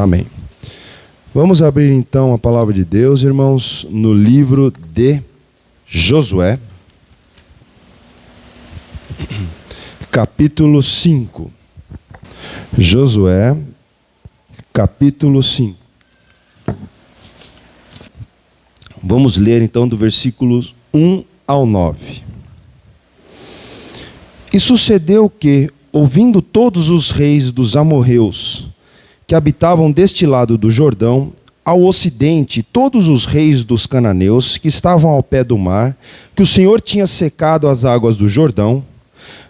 Amém. Vamos abrir então a palavra de Deus, irmãos, no livro de Josué, capítulo 5. Josué, capítulo 5. Vamos ler então do versículos 1 ao 9. E sucedeu que, ouvindo todos os reis dos amorreus, que habitavam deste lado do Jordão, ao ocidente, todos os reis dos cananeus, que estavam ao pé do mar, que o Senhor tinha secado as águas do Jordão,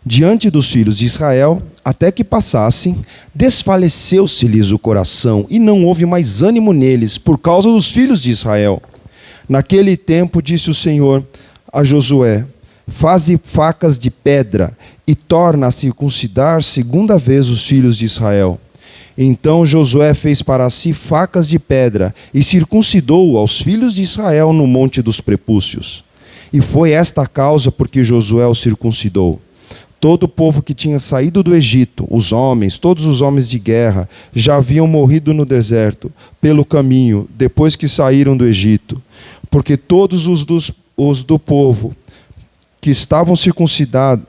diante dos filhos de Israel, até que passassem, desfaleceu-se-lhes o coração, e não houve mais ânimo neles, por causa dos filhos de Israel. Naquele tempo disse o Senhor a Josué: faze facas de pedra, e torna a circuncidar segunda vez os filhos de Israel. Então Josué fez para si facas de pedra, e circuncidou aos filhos de Israel no monte dos prepúcios. E foi esta a causa por que Josué os circuncidou. Todo o povo que tinha saído do Egito, os homens, todos os homens de guerra, já haviam morrido no deserto, pelo caminho, depois que saíram do Egito. Porque todos os do povo que estavam circuncidados...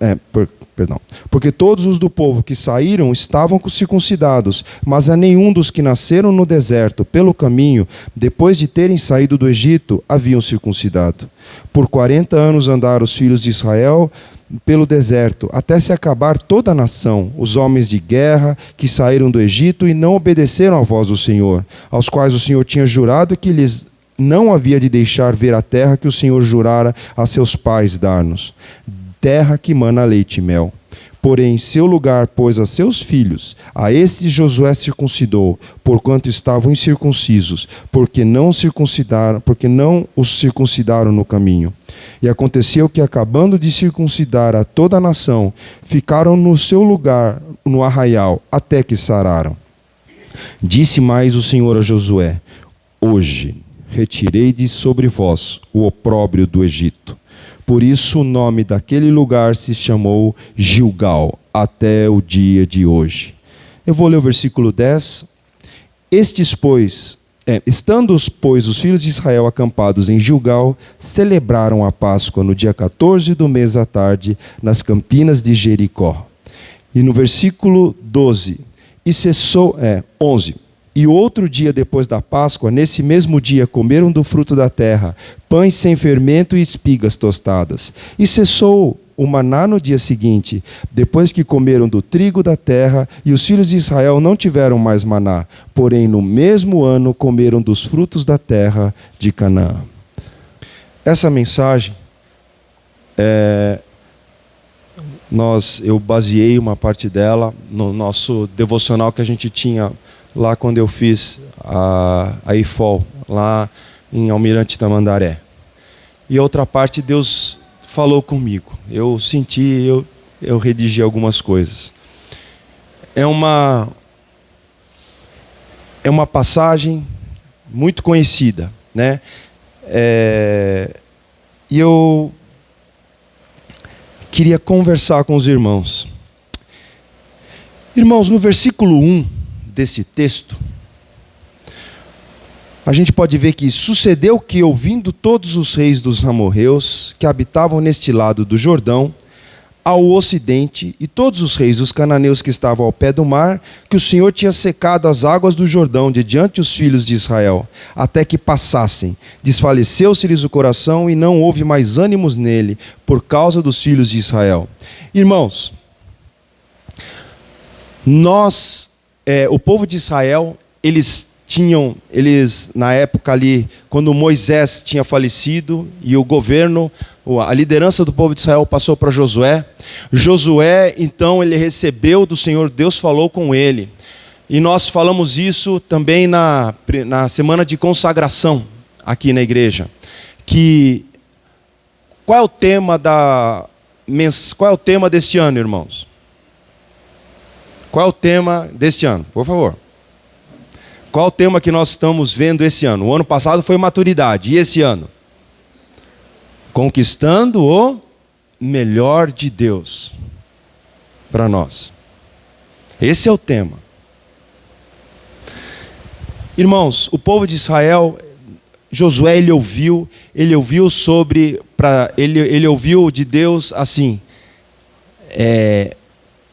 Porque todos os do povo que saíram estavam circuncidados, mas a nenhum dos que nasceram no deserto, pelo caminho, depois de terem saído do Egito, haviam circuncidado. Por 40 anos andaram os filhos de Israel pelo deserto, até se acabar toda a nação, os homens de guerra que saíram do Egito e não obedeceram à voz do Senhor, aos quais o Senhor tinha jurado que lhes não havia de deixar ver a terra que o Senhor jurara a seus pais dar-nos, terra que mana leite e mel. Porém, em seu lugar pôs a seus filhos, a esses Josué circuncidou, porquanto estavam incircuncisos, porque não os circuncidaram no caminho. E aconteceu que, acabando de circuncidar a toda a nação, ficaram no seu lugar, no arraial, até que sararam. Disse mais o Senhor a Josué: hoje retirei de sobre vós o opróbrio do Egito. Por isso o nome daquele lugar se chamou Gilgal, até o dia de hoje. Eu vou ler o versículo 10. Estando, pois, os filhos de Israel acampados em Gilgal, celebraram a Páscoa no dia 14 do mês à tarde, nas campinas de Jericó. E no versículo 11. E outro dia depois da Páscoa, nesse mesmo dia, comeram do fruto da terra, pães sem fermento e espigas tostadas. E cessou o maná no dia seguinte, depois que comeram do trigo da terra, e os filhos de Israel não tiveram mais maná, porém no mesmo ano comeram dos frutos da terra de Canaã. Essa mensagem, eu baseei uma parte dela no nosso devocional que a gente tinha lá quando eu fiz a IFOL, lá em Almirante Tamandaré. E outra parte Deus falou comigo. Eu senti, eu redigi algumas coisas. É uma passagem muito conhecida, né? E eu queria conversar com os irmãos. Irmãos, no versículo 1 desse texto, a gente pode ver que sucedeu que, ouvindo todos os reis dos amorreus que habitavam neste lado do Jordão, ao ocidente, e todos os reis dos cananeus que estavam ao pé do mar, que o Senhor tinha secado as águas do Jordão de diante dos filhos de Israel, até que passassem. Desfaleceu-se-lhes o coração e não houve mais ânimos nele, por causa dos filhos de Israel. Irmãos, o povo de Israel, eles na época ali, quando Moisés tinha falecido e o governo, a liderança do povo de Israel passou para Josué. Josué, então, ele recebeu do Senhor, Deus falou com ele. E nós falamos isso também na semana de consagração aqui na igreja. Qual é o tema deste ano, irmãos? Qual é o tema deste ano? Por favor. Qual o tema que nós estamos vendo esse ano? O ano passado foi maturidade. E esse ano? Conquistando o melhor de Deus para nós. Esse é o tema. Irmãos, o povo de Israel, Josué, ele ouviu de Deus assim,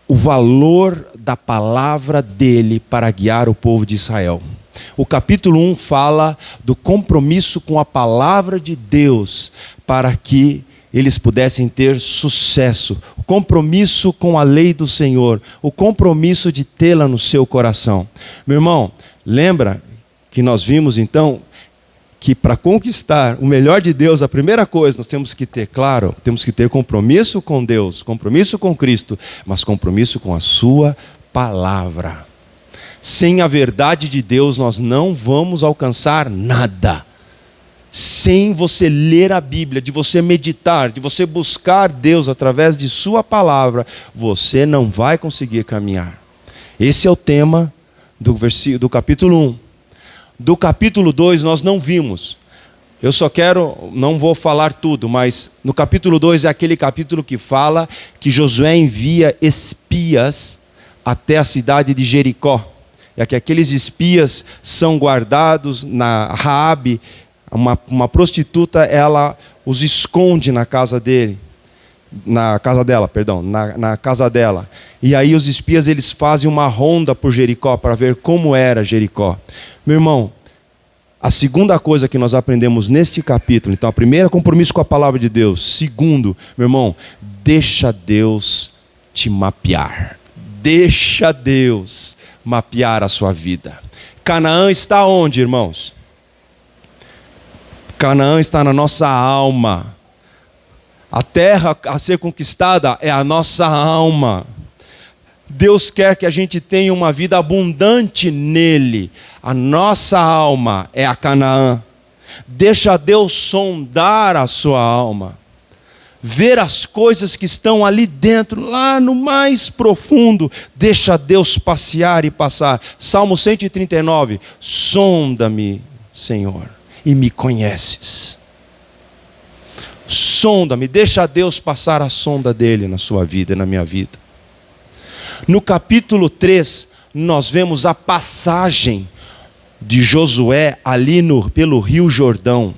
o valor da palavra dele para guiar o povo de Israel. O capítulo 1 fala do compromisso com a palavra de Deus para que eles pudessem ter sucesso. O compromisso com a lei do Senhor, o compromisso de tê-la no seu coração. Meu irmão, lembra que nós vimos então que para conquistar o melhor de Deus, a primeira coisa nós temos que ter, claro, temos que ter compromisso com Deus, compromisso com Cristo, mas compromisso com a sua palavra. Sem a verdade de Deus nós não vamos alcançar nada. Sem você ler a Bíblia, de você meditar, de você buscar Deus através de sua palavra, você não vai conseguir caminhar. Esse é o tema do capítulo 1. Do capítulo 2 nós não vimos. Eu não vou falar tudo, mas no capítulo 2 é aquele capítulo que fala que Josué envia espias até a cidade de Jericó. E que aqueles espias são guardados na Raabe, uma prostituta, ela os esconde na casa dela. E aí os espias eles fazem uma ronda por Jericó para ver como era Jericó. Meu irmão, a segunda coisa que nós aprendemos neste capítulo, então a primeira, compromisso com a palavra de Deus. Segundo, meu irmão, deixa Deus te mapear. Deixa Deus mapear a sua vida. Canaã está onde, irmãos? Canaã está na nossa alma. A terra a ser conquistada é a nossa alma. Deus quer que a gente tenha uma vida abundante nele. A nossa alma é a Canaã. Deixa Deus sondar a sua alma. Ver as coisas que estão ali dentro, lá no mais profundo. Deixa Deus passear e passar. Salmo 139. Sonda-me, Senhor, e me conheces. Sonda-me, deixa Deus passar a sonda dele na sua vida e na minha vida. No capítulo 3, nós vemos a passagem de Josué ali pelo Rio Jordão.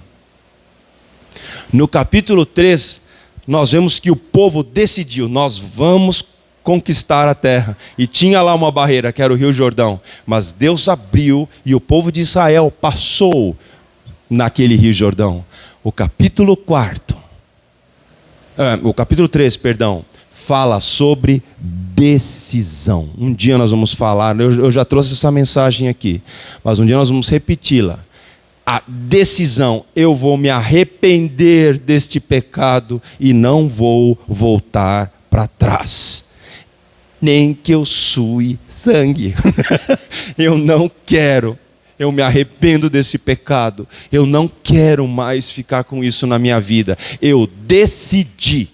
No capítulo 3, nós vemos que o povo decidiu, nós vamos conquistar a terra. E tinha lá uma barreira, que era o Rio Jordão. Mas Deus abriu e o povo de Israel passou naquele Rio Jordão. O capítulo 3, fala sobre decisão. Um dia nós vamos falar, eu já trouxe essa mensagem aqui, mas um dia nós vamos repeti-la. A decisão, eu vou me arrepender deste pecado e não vou voltar para trás. Nem que eu sue sangue. Eu não quero. Eu me arrependo desse pecado. Eu não quero mais ficar com isso na minha vida. Eu decidi.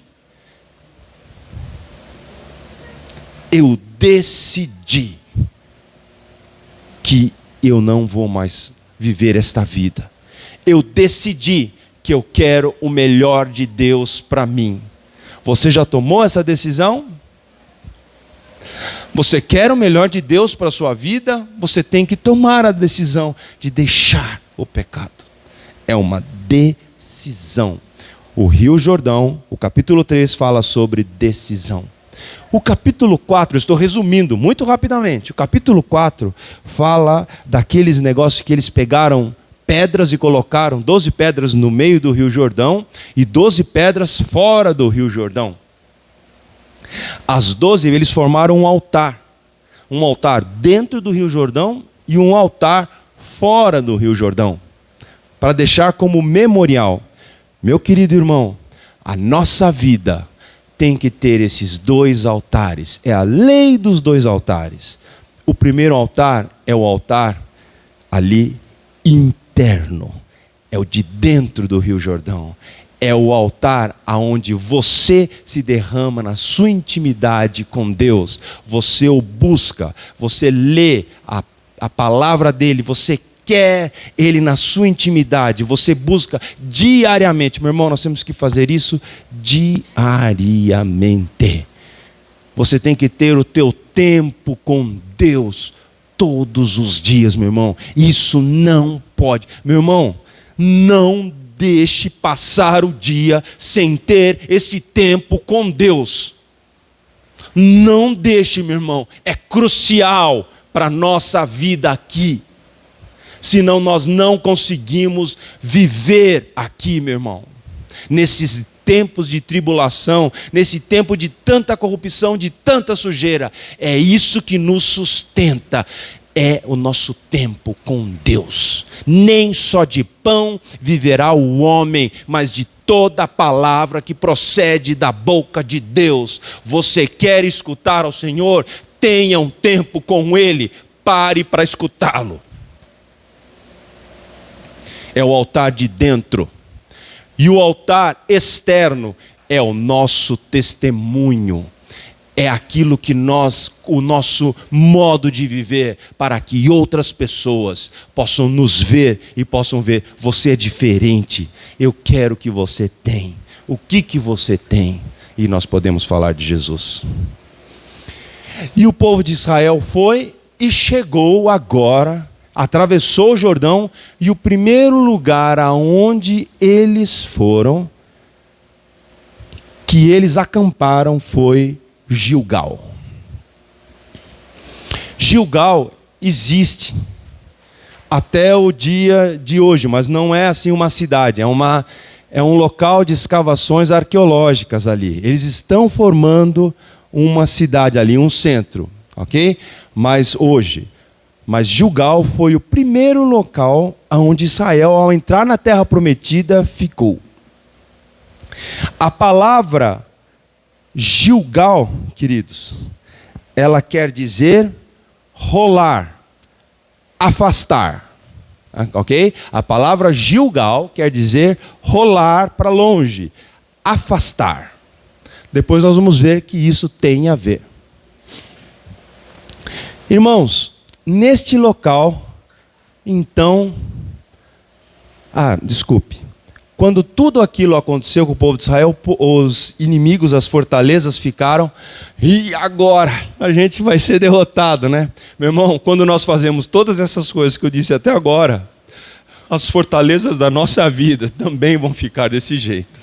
Que eu não vou mais viver esta vida. Eu decidi que eu quero o melhor de Deus para mim. Você já tomou essa decisão? Você quer o melhor de Deus para a sua vida? Você tem que tomar a decisão de deixar o pecado. É uma decisão. O Rio Jordão, o capítulo 3 fala sobre decisão. O capítulo 4, eu estou resumindo muito rapidamente. O capítulo 4 fala daqueles negócios que eles pegaram pedras e colocaram 12 pedras no meio do Rio Jordão e 12 pedras fora do Rio Jordão. As 12, eles formaram um altar dentro do Rio Jordão e um altar fora do Rio Jordão, para deixar como memorial. Meu querido irmão, a nossa vida tem que ter esses 2 altares. É a lei dos 2 altares. O primeiro altar é o altar ali interno, é o de dentro do Rio Jordão. É o altar aonde você se derrama na sua intimidade com Deus. Você o busca, você lê a palavra dele, você quer ele na sua intimidade, você busca diariamente. Meu irmão, nós temos que fazer isso diariamente. Você tem que ter o teu tempo com Deus todos os dias, meu irmão. Isso não pode. Meu irmão, não deixe passar o dia sem ter esse tempo com Deus. Não deixe, meu irmão. É crucial para a nossa vida aqui. Senão nós não conseguimos viver aqui, meu irmão. Nesses tempos de tribulação, nesse tempo de tanta corrupção, de tanta sujeira. É isso que nos sustenta. É o nosso tempo com Deus. Nem só de pão viverá o homem, mas de toda a palavra que procede da boca de Deus. Você quer escutar ao Senhor? Tenha um tempo com Ele. Pare para escutá-lo. É o altar de dentro. E o altar externo é o nosso testemunho. É aquilo que o nosso modo de viver, para que outras pessoas possam nos ver e possam ver, você é diferente. Eu quero que você tenha. O que você tem? E nós podemos falar de Jesus. E o povo de Israel foi e chegou agora, atravessou o Jordão, e o primeiro lugar aonde eles foram, que eles acamparam, foi Gilgal. Gilgal existe até o dia de hoje, mas não é assim uma cidade, é um local de escavações arqueológicas ali. Eles estão formando uma cidade ali, um centro, ok? Mas Gilgal foi o primeiro local onde Israel, ao entrar na terra prometida, ficou. A palavra Gilgal, queridos, ela quer dizer rolar, afastar, ok? A palavra Gilgal quer dizer rolar para longe, afastar. Depois nós vamos ver que isso tem a ver. Irmãos, neste local, então, quando tudo aquilo aconteceu com o povo de Israel, os inimigos, as fortalezas ficaram, e agora a gente vai ser derrotado, né? Meu irmão, quando nós fazemos todas essas coisas que eu disse até agora, as fortalezas da nossa vida também vão ficar desse jeito.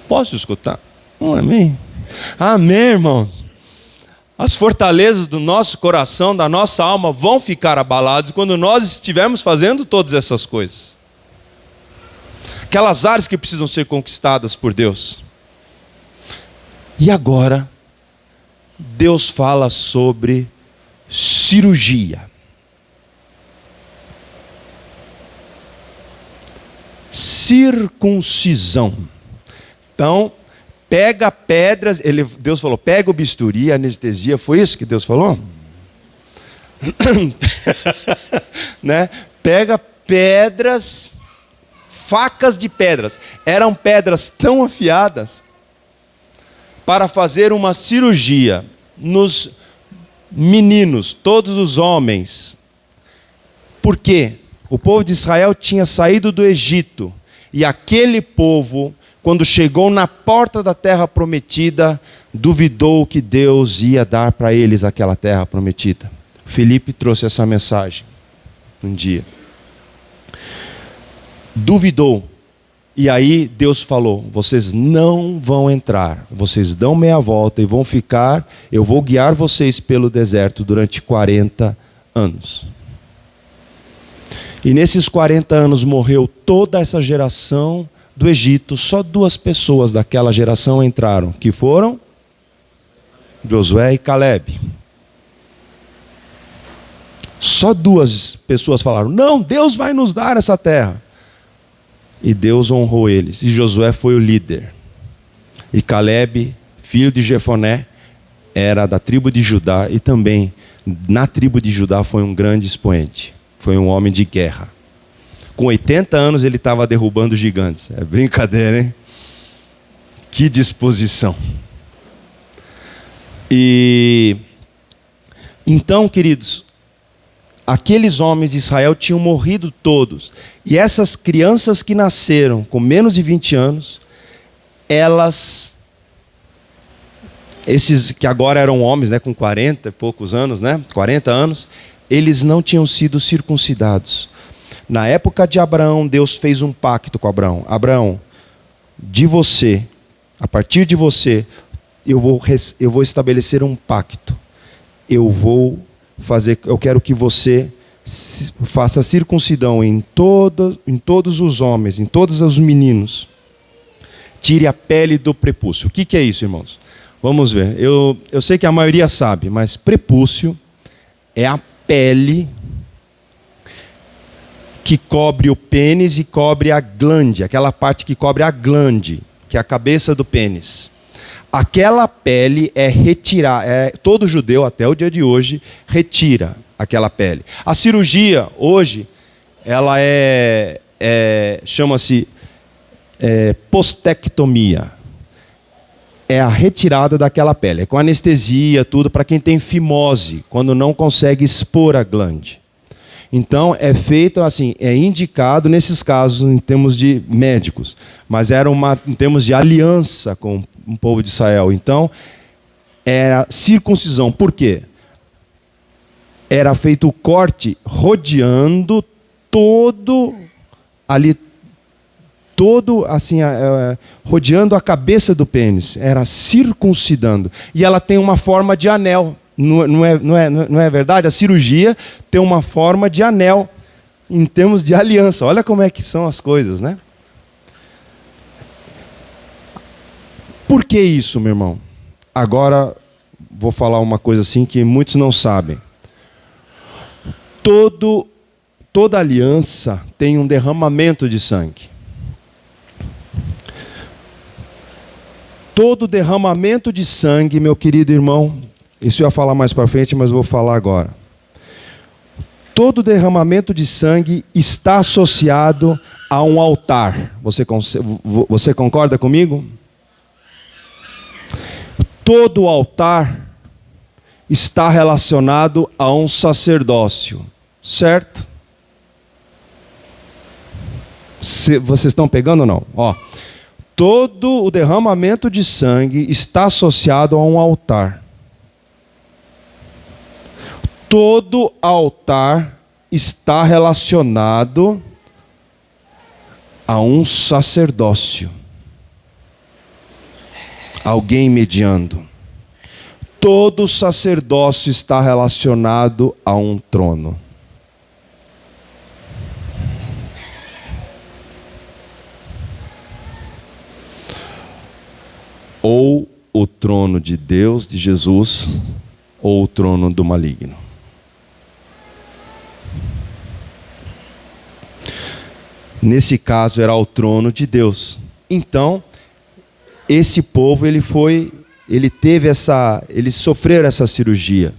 Posso escutar? Amém? Amém, irmãos? As fortalezas do nosso coração, da nossa alma, vão ficar abaladas quando nós estivermos fazendo todas essas coisas. Aquelas áreas que precisam ser conquistadas por Deus. E agora, Deus fala sobre cirurgia. Circuncisão. Então, pega pedras, Deus falou, pega o bisturi, a anestesia, foi isso que Deus falou? Né? Pega pedras, facas de pedras. Eram pedras tão afiadas para fazer uma cirurgia nos meninos, todos os homens. Por quê? O povo de Israel tinha saído do Egito, e aquele povo, quando chegou na porta da terra prometida, duvidou que Deus ia dar para eles aquela terra prometida. Filipe trouxe essa mensagem um dia. Duvidou. E aí Deus falou, vocês não vão entrar, vocês dão meia volta e vão ficar, eu vou guiar vocês pelo deserto durante 40 anos. E nesses 40 anos morreu toda essa geração do Egito. Só 2 pessoas daquela geração entraram, que foram Josué e Calebe. Só 2 pessoas falaram, não, Deus vai nos dar essa terra. E Deus honrou eles, e Josué foi o líder. E Calebe, filho de Jefoné, era da tribo de Judá, e também na tribo de Judá foi um grande expoente. Foi um homem de guerra. Com 80 anos ele estava derrubando gigantes. É brincadeira, hein? Que disposição. E então, queridos, aqueles homens de Israel tinham morrido todos. E essas crianças que nasceram com menos de 20 anos, elas esses que agora eram homens, né, com 40 e poucos anos, né, 40 anos, eles não tinham sido circuncidados. Na época de Abraão, Deus fez um pacto com Abraão. Abraão, de você, a partir de você, eu vou estabelecer um pacto. Eu quero que você faça circuncidão em todos os homens, em todos os meninos. Tire a pele do prepúcio. O que é isso, irmãos? Vamos ver. Eu sei que a maioria sabe, mas prepúcio é a pele que cobre o pênis e cobre a glande, aquela parte que cobre a glande, que é a cabeça do pênis. Aquela pele é retirada, todo judeu até o dia de hoje retira aquela pele. A cirurgia hoje, ela chama-se postectomia. É a retirada daquela pele, é com anestesia, tudo, para quem tem fimose, quando não consegue expor a glande. Então, é feito assim, é indicado nesses casos em termos de médicos, mas era em termos de aliança com o povo de Israel. Então, era circuncisão. Por quê? Era feito o corte rodeando todo assim, rodeando a cabeça do pênis. Era circuncidando. E ela tem uma forma de anel. Não é verdade? A cirurgia tem uma forma de anel em termos de aliança. Olha como é que são as coisas, né? Por que isso, meu irmão? Agora vou falar uma coisa assim que muitos não sabem. Toda aliança tem um derramamento de sangue. Todo derramamento de sangue, meu querido irmão, isso eu ia falar mais para frente, mas vou falar agora. Todo derramamento de sangue está associado a um altar. Você concorda comigo? Todo altar está relacionado a um sacerdócio, certo? Vocês estão pegando ou não? Todo o derramamento de sangue está associado a um altar. Todo altar está relacionado a um sacerdócio. Alguém mediando. Todo sacerdócio está relacionado a um trono. Ou o trono de Deus, de Jesus, ou o trono do maligno. Nesse caso era o trono de Deus. Então, esse povo eles sofreram essa cirurgia.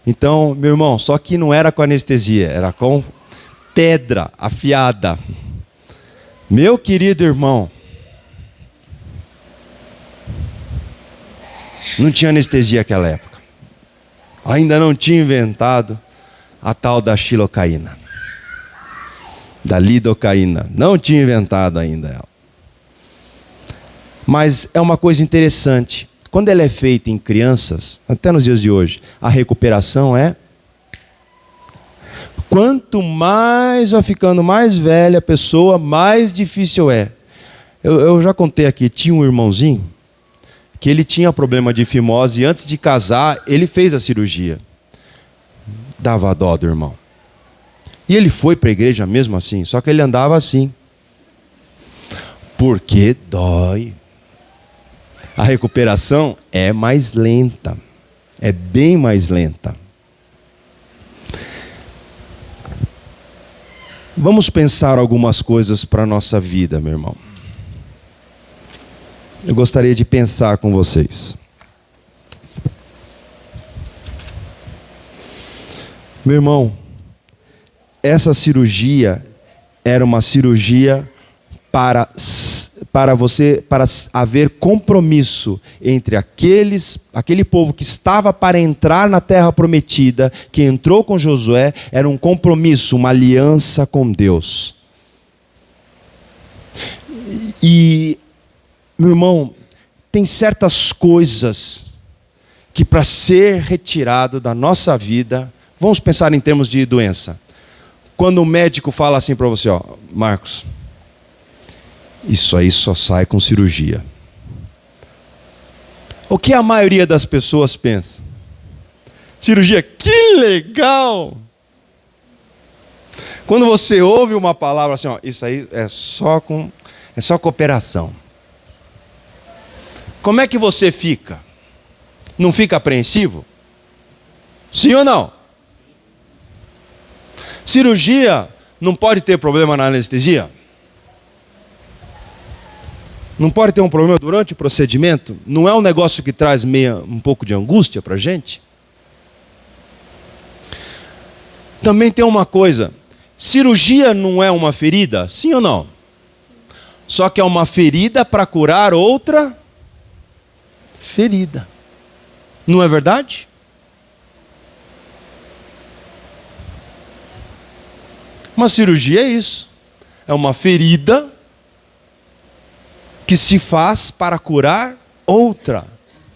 Então, meu irmão, só que não era com anestesia, era com pedra afiada. Meu querido irmão, não tinha anestesia naquela época. Ainda não tinha inventado a tal da xilocaína, da lidocaína. Não tinha inventado ainda ela. Mas é uma coisa interessante. Quando ela é feita em crianças, até nos dias de hoje, a recuperação é... Quanto mais vai ficando mais velha a pessoa, mais difícil é. Eu já contei aqui, tinha um irmãozinho que ele tinha problema de fimose e antes de casar, ele fez a cirurgia. Dava dó do irmão. E ele foi para a igreja mesmo assim, só que ele andava assim. Porque dói. A recuperação é mais lenta. É bem mais lenta. Vamos pensar algumas coisas para a nossa vida, meu irmão. Eu gostaria de pensar com vocês. Meu irmão, essa cirurgia era uma cirurgia para haver compromisso entre aquele povo que estava para entrar na terra prometida, que entrou com Josué, era um compromisso, uma aliança com Deus. E, meu irmão, tem certas coisas que para ser retirado da nossa vida, vamos pensar em termos de doença. Quando o médico fala assim para você, ó, Marcos, isso aí só sai com cirurgia. O que a maioria das pessoas pensa? Cirurgia, que legal! Quando você ouve uma palavra assim, ó, isso aí é só com operação. Como é que você fica? Não fica apreensivo? Sim ou não? Cirurgia não pode ter problema na anestesia? Não pode ter um problema durante o procedimento? Não é um negócio que traz um pouco de angústia para a gente? Também tem uma coisa, cirurgia não é uma ferida? Sim ou não? Só que é uma ferida para curar outra ferida. Não é verdade? Uma cirurgia é isso. É uma ferida que se faz para curar outra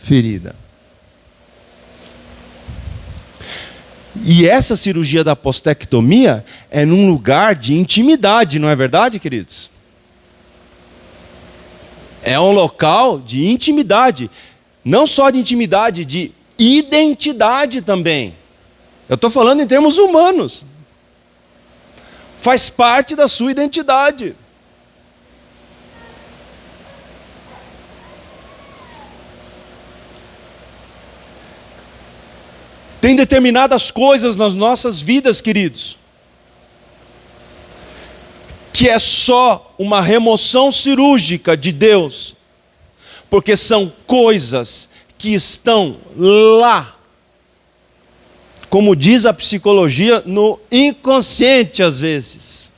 ferida. E essa cirurgia da apostectomia é num lugar de intimidade, não é verdade, queridos? É um local de intimidade. Não só de intimidade, de identidade também. Eu estou falando em termos humanos. Faz parte da sua identidade. Tem determinadas coisas nas nossas vidas, queridos, que é só uma remoção cirúrgica de Deus, porque são coisas que estão lá, como diz a psicologia, no inconsciente às vezes.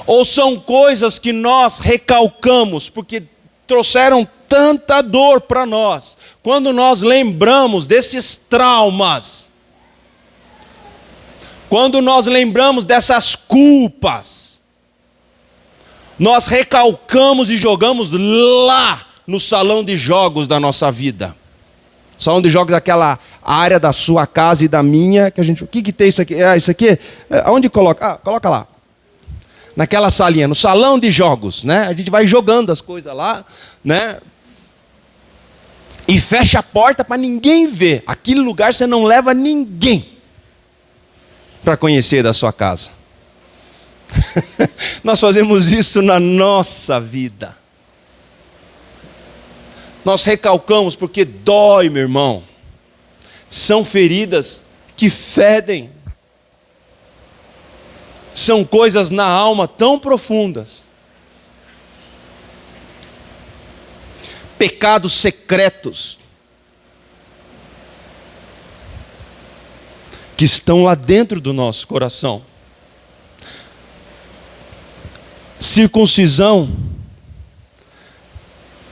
Ou são coisas que nós recalcamos, porque trouxeram tanta dor para nós. Quando nós lembramos desses traumas, quando nós lembramos dessas culpas, nós recalcamos e jogamos lá no salão de jogos da nossa vida. Salão de jogos, aquela área da sua casa e da minha, que a gente, o que tem isso aqui? Ah, isso aqui? Aonde coloca? Ah, coloca lá. Naquela salinha, no salão de jogos, né? A gente vai jogando as coisas lá, né? E fecha a porta para ninguém ver. Aquele lugar você não leva ninguém para conhecer da sua casa. Nós fazemos isso na nossa vida. Nós recalcamos porque dói, meu irmão. São feridas que fedem. São coisas na alma tão profundas. Pecados secretos que estão lá dentro do nosso coração. Circuncisão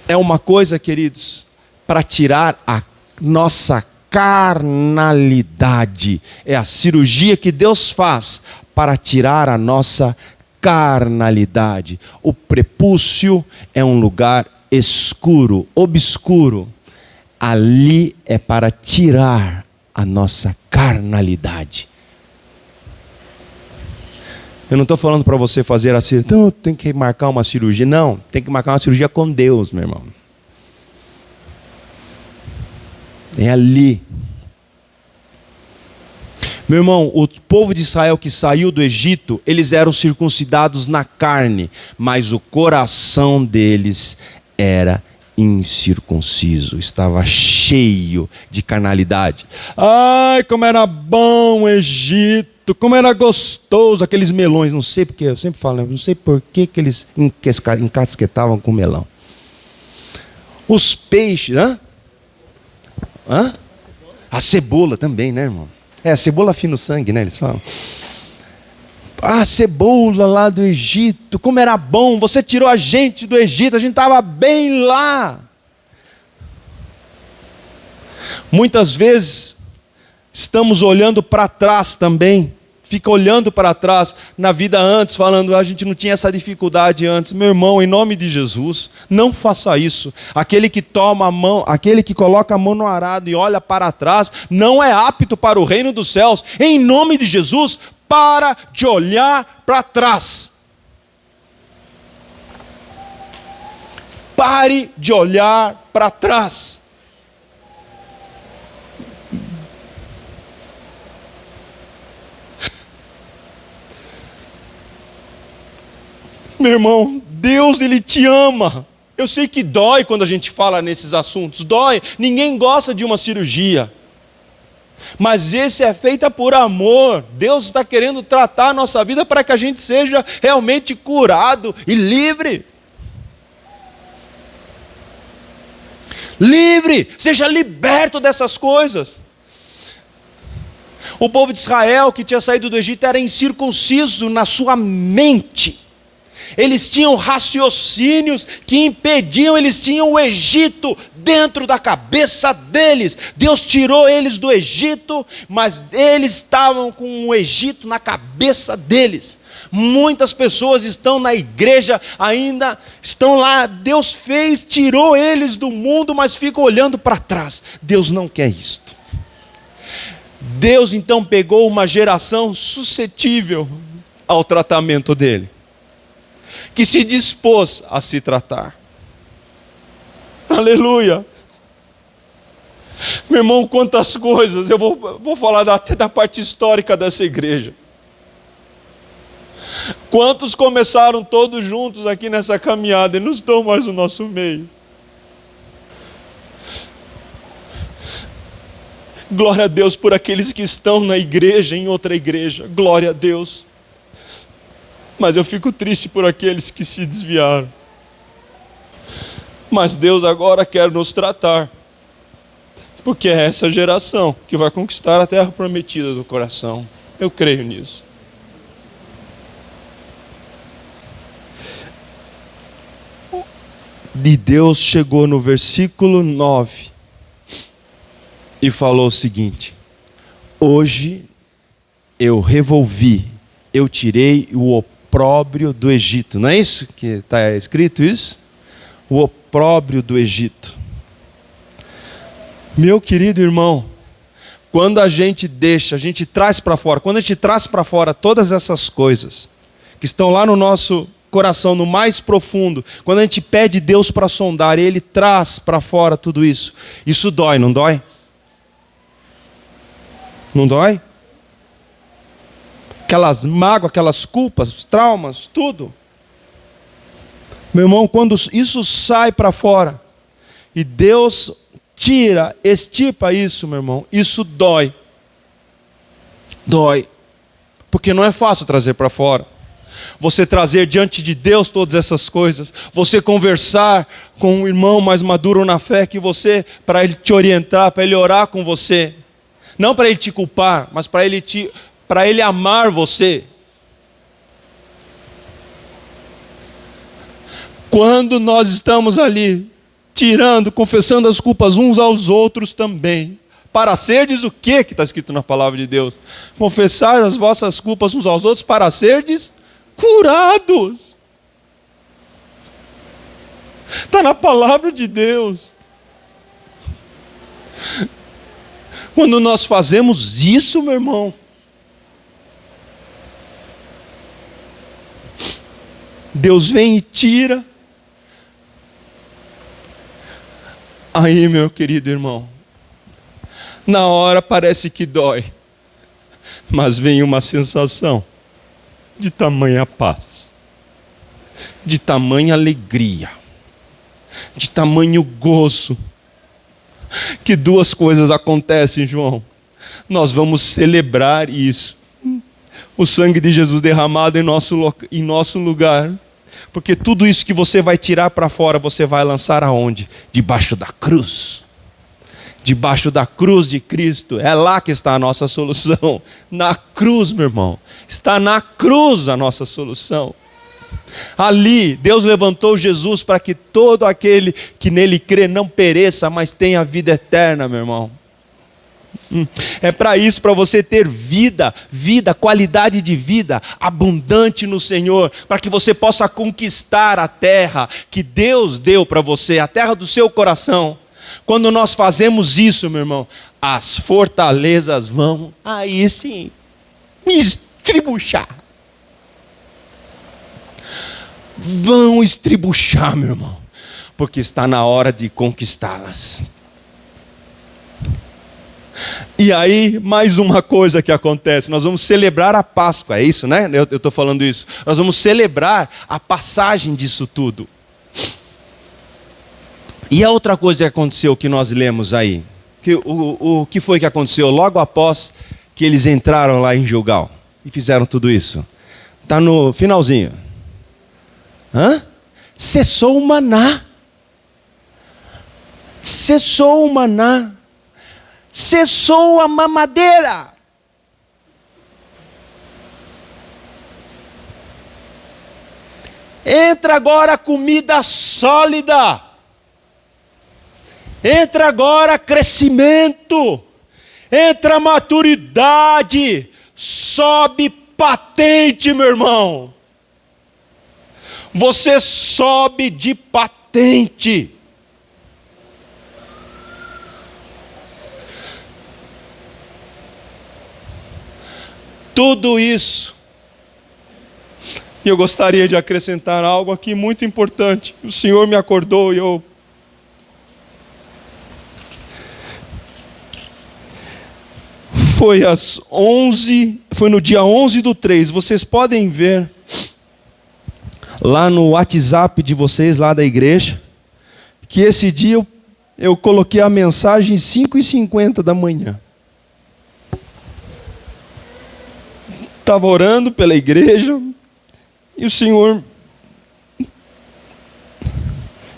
é uma coisa, queridos, para tirar a nossa carnalidade. É a cirurgia que Deus faz para tirar a nossa carnalidade. O prepúcio é um lugar escuro, obscuro. Ali é para tirar a nossa carnalidade. Eu não estou falando para você fazer assim, então tem que marcar uma cirurgia. Não, tem que marcar uma cirurgia com Deus, meu irmão. É ali. Meu irmão, o povo de Israel que saiu do Egito, eles eram circuncidados na carne, mas o coração deles era incircunciso, estava cheio de carnalidade. Ai, como era bom o Egito, como era gostoso aqueles melões, não sei porque, eu sempre falo, não sei por que eles encasquetavam com melão. Os peixes, a cebola também, né, irmão? A cebola afina o sangue, né, eles falam. A cebola lá do Egito, como era bom, você tirou a gente do Egito, a gente estava bem lá. Muitas vezes, estamos olhando para trás também, fica olhando para trás na vida antes, falando, a gente não tinha essa dificuldade antes. Meu irmão, em nome de Jesus, não faça isso. Aquele que toma a mão, aquele que coloca a mão no arado e olha para trás, não é apto para o reino dos céus. Em nome de Jesus, para de olhar para trás. Pare de olhar para trás. Meu irmão, Deus, Ele te ama. Eu sei que dói quando a gente fala nesses assuntos, dói. Ninguém gosta de uma cirurgia. Mas esse é feita por amor. Deus está querendo tratar a nossa vida para que a gente seja realmente curado e livre. Livre, seja liberto dessas coisas. O povo de Israel que tinha saído do Egito era incircunciso na sua mente. Eles tinham raciocínios que impediam, eles tinham o Egito dentro da cabeça deles. Deus tirou eles do Egito, mas eles estavam com o Egito na cabeça deles. Muitas pessoas estão na igreja, ainda estão lá. Deus fez, tirou eles do mundo, mas ficam olhando para trás. Deus não quer isto. Deus então pegou uma geração suscetível ao tratamento dele, que se dispôs a se tratar. Aleluia. Meu irmão, quantas coisas. Eu vou falar até da parte histórica dessa igreja. Quantos começaram todos juntos aqui nessa caminhada e não estão mais no nosso meio? Glória a Deus por aqueles que estão na igreja, em outra igreja. Glória a Deus. Mas eu fico triste por aqueles que se desviaram. Mas Deus agora quer nos tratar. Porque é essa geração que vai conquistar a terra prometida do coração. Eu creio nisso. E Deus chegou no versículo 9 e falou o seguinte: hoje eu revolvi, eu tirei o opróbrio do Egito. Não é isso que está escrito isso? O opróbrio do Egito. Meu querido irmão, quando a gente deixa, a gente traz para fora, quando a gente traz para fora todas essas coisas que estão lá no nosso coração, no mais profundo, quando a gente pede Deus para sondar e Ele traz para fora tudo isso, isso dói, não dói? Não dói? Aquelas mágoas, aquelas culpas, traumas, tudo. Meu irmão, quando isso sai para fora e Deus tira, extirpa isso, meu irmão, isso dói. Dói. Porque não é fácil trazer para fora. Você trazer diante de Deus todas essas coisas, você conversar com um irmão mais maduro na fé que você, para ele te orientar, para ele orar com você, não para ele te culpar, mas para ele amar você. Quando nós estamos ali tirando, confessando as culpas uns aos outros também, para serdes o que está escrito na palavra de Deus? Confessar as vossas culpas uns aos outros para serdes curados. Está na palavra de Deus. Quando nós fazemos isso, meu irmão, Deus vem e tira. Aí, meu querido irmão, na hora parece que dói, mas vem uma sensação de tamanha paz, de tamanha alegria, de tamanho gozo, que duas coisas acontecem, João. Nós vamos celebrar isso, o sangue de Jesus derramado em nosso lugar, porque tudo isso que você vai tirar para fora, você vai lançar aonde? Debaixo da cruz. Debaixo da cruz de Cristo, é lá que está a nossa solução. Na cruz, meu irmão, está na cruz a nossa solução. Ali, Deus levantou Jesus para que todo aquele que nele crê não pereça, mas tenha vida eterna, meu irmão. É para isso, para você ter vida, qualidade de vida abundante no Senhor, para que você possa conquistar a terra que Deus deu para você, a terra do seu coração. Quando nós fazemos isso, meu irmão, as fortalezas vão, aí sim, estribuchar. Vão estribuchar, meu irmão, porque está na hora de conquistá-las. E aí, mais uma coisa que acontece, nós vamos celebrar a Páscoa, é isso, né? Eu estou falando isso. Nós vamos celebrar a passagem disso tudo. E a outra coisa que aconteceu, que nós lemos aí, o que foi que aconteceu logo após que eles entraram lá em Gilgal e fizeram tudo isso? Está no finalzinho. Cessou o maná. Cessou o maná. Cessou a mamadeira. Entra agora a comida sólida. Entra agora crescimento. Entra a maturidade. Sobe patente, meu irmão. Você sobe de patente. Tudo isso. E eu gostaria de acrescentar algo aqui muito importante. O Senhor me acordou e eu... Foi no dia 11/3. Vocês podem ver lá no WhatsApp de vocês, lá da igreja, que esse dia eu coloquei a mensagem 5h50 da manhã. Estava orando pela igreja e o Senhor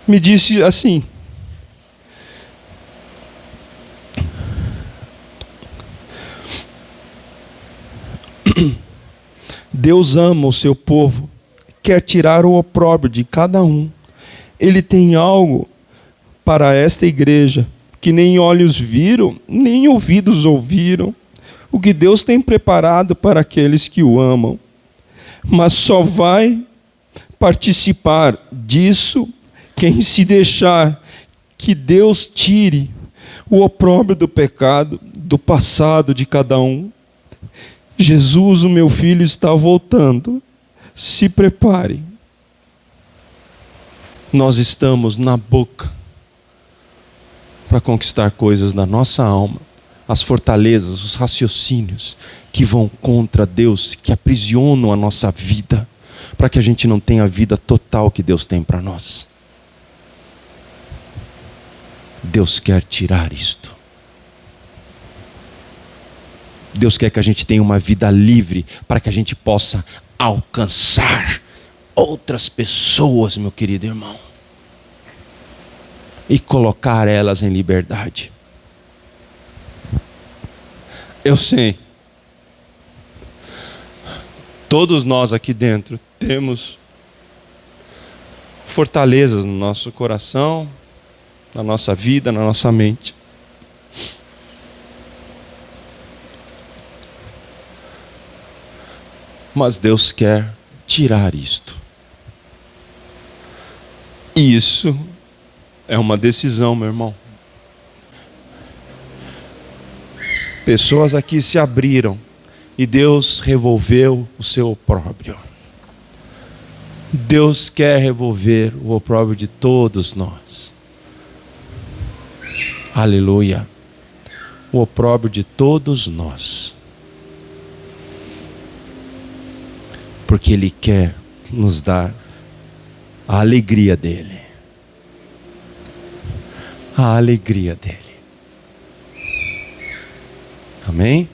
me disse assim: Deus ama o seu povo, quer tirar o opróbrio de cada um. Ele tem algo para esta igreja que nem olhos viram, nem ouvidos ouviram, o que Deus tem preparado para aqueles que o amam. Mas só vai participar disso quem se deixar que Deus tire o opróbrio do pecado, do passado de cada um. Jesus, o meu filho, está voltando. Se prepare. Nós estamos na boca para conquistar coisas da nossa alma. As fortalezas, os raciocínios que vão contra Deus, que aprisionam a nossa vida, para que a gente não tenha a vida total que Deus tem para nós. Deus quer tirar isto. Deus quer que a gente tenha uma vida livre, para que a gente possa alcançar outras pessoas, meu querido irmão, e colocar elas em liberdade. Eu sei, todos nós aqui dentro temos fortalezas no nosso coração, na nossa vida, na nossa mente. Mas Deus quer tirar isto. E isso é uma decisão, meu irmão. Pessoas aqui se abriram e Deus revolveu o seu opróbrio. Deus quer revolver o opróbrio de todos nós. Aleluia. O opróbrio de todos nós. Porque Ele quer nos dar a alegria dEle. A alegria dEle. Amém?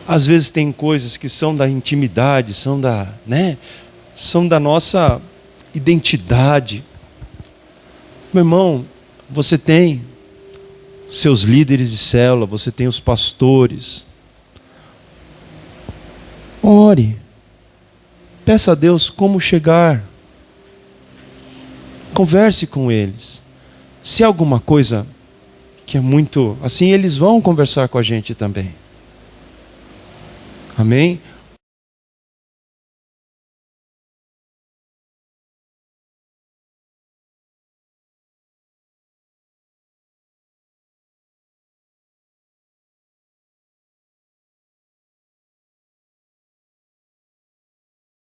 Às vezes tem coisas que são da intimidade, são da nossa identidade. Meu irmão, você tem seus líderes de célula, você tem os pastores. Ore. Peça a Deus como chegar. Converse com eles. Se é alguma coisa que é muito assim, eles vão conversar com a gente também. Amém?